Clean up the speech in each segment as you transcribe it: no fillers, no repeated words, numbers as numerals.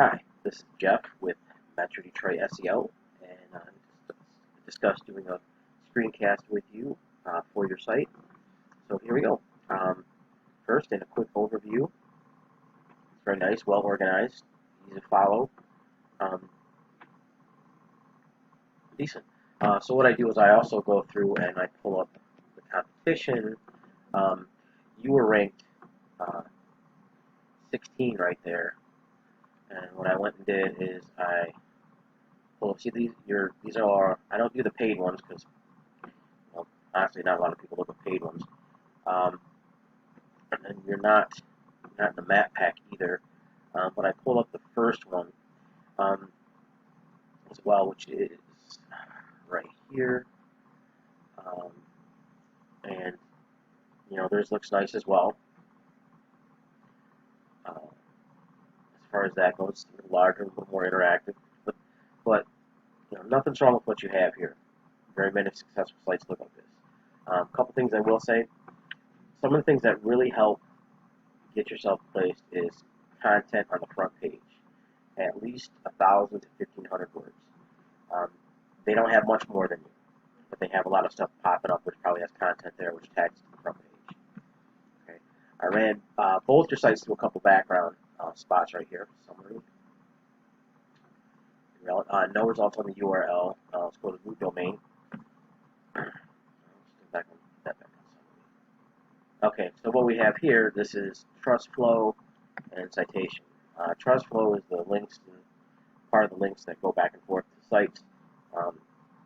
Hi, this is Jeff with Metro Detroit SEO, and discuss doing a screencast with you for your site. So here we go. First, in a quick overview, it's very nice, well organized, easy to follow, um, decent. So what I do is I also go through and I pull up the competition. Um, you were ranked uh, 16 right there, and what I went and did is see these are I don't do the paid ones because honestly not a lot of people look at paid ones. Um, and you're not in the map pack either. But I pulled up the first one um, as well, which is right here, um, and theirs looks nice as well. As far as that goes, it's a little larger, a little more interactive, but nothing's wrong with what you have here. Very many successful sites look like this. A couple things I will say. Some of the things that really help get yourself placed is content on the front page, at least 1,000 to 1,500 words. They don't have much more than you, but they have a lot of stuff popping up which probably has content there which tags to the front page. Okay. I ran both your sites through a couple background spots right here. Summary. No results on the URL. Let's go to new domain. Okay, so what we have here, this is TrustFlow and citation. TrustFlow is the links, part of the links that go back and forth to sites,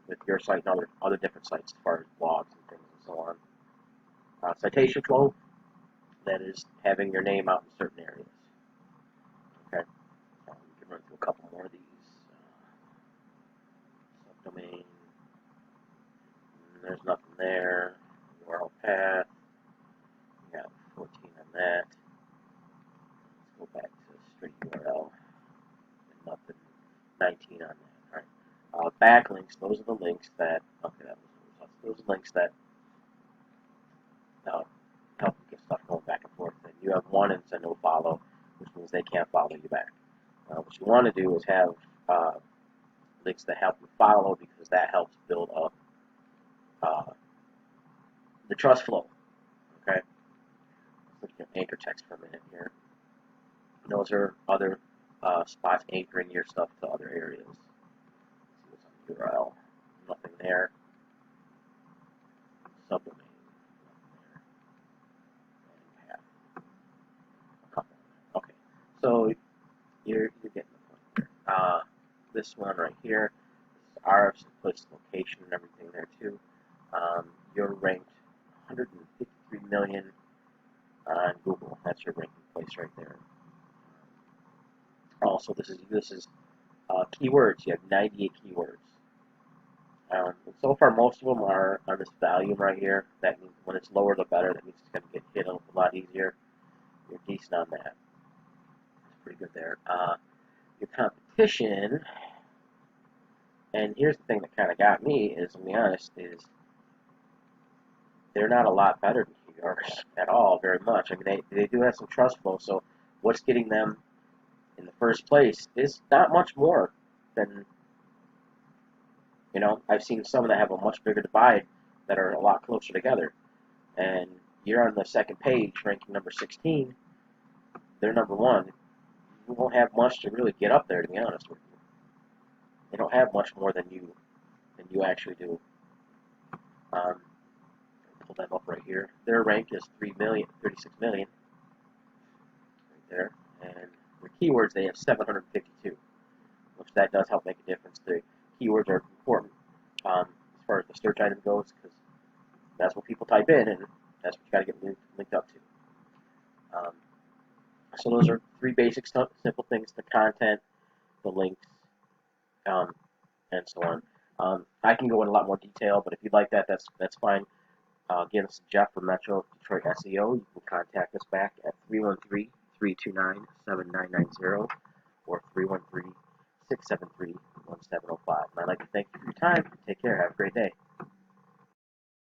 with your site and other different sites as far as blogs and things and so on. Citation flow, that is having your name out in certain areas. Okay, we can run through a couple more of these. Subdomain, there's nothing there. URL path, we got 14 on that. Let's go back to straight URL, and nothing. 19 on that. All right. Backlinks, those are the links that, okay, those are links that help you get stuff going back and forth. And you have one and send no follow, which means they can't follow you back. What you want to do is have links that help you follow, because that helps build up the trust flow. Okay? Let's look at anchor text for a minute here. Those are other spots anchoring your stuff to other areas. Let's see what's on URL. Nothing there. Subdomain. Nothing there. A couple. Okay. So you're getting the point here. This one right here, RF puts location and everything there too. You're ranked 153 million on Google. That's your ranking place right there. Also, this is keywords. You have 98 keywords. So far, most of them are on this volume right here. That means when it's lower, the better. That means it's going to get hit a lot easier. You're decent on that. It's pretty good there. Your competition, and here's the thing that kind of got me, is, to be honest, is they're not a lot better than yours at all, very much. I mean, they do have some trust flow, so what's getting them in the first place is not much more than, I've seen some that have a much bigger divide that are a lot closer together. And you're on the second page, ranking number 16. They're number 1. You won't have much to really get up there, to be honest with you. They don't have much more than you actually do. Pull them up right here. Their rank is 36 million, right there. And their keywords, they have 752, which that does help make a difference. The keywords are important as far as the search item goes, because that's what people type in, and that's what you got to get linked up to. So those are 3 basic simple things: the content, the links, and so on. I can go in a lot more detail, but if you'd like that, that's fine. Again, this is Jeff from Metro Detroit SEO. You can contact us back at 313-329-7990 or 313-673-1705. And I'd like to thank you for your time. Take care. Have a great day.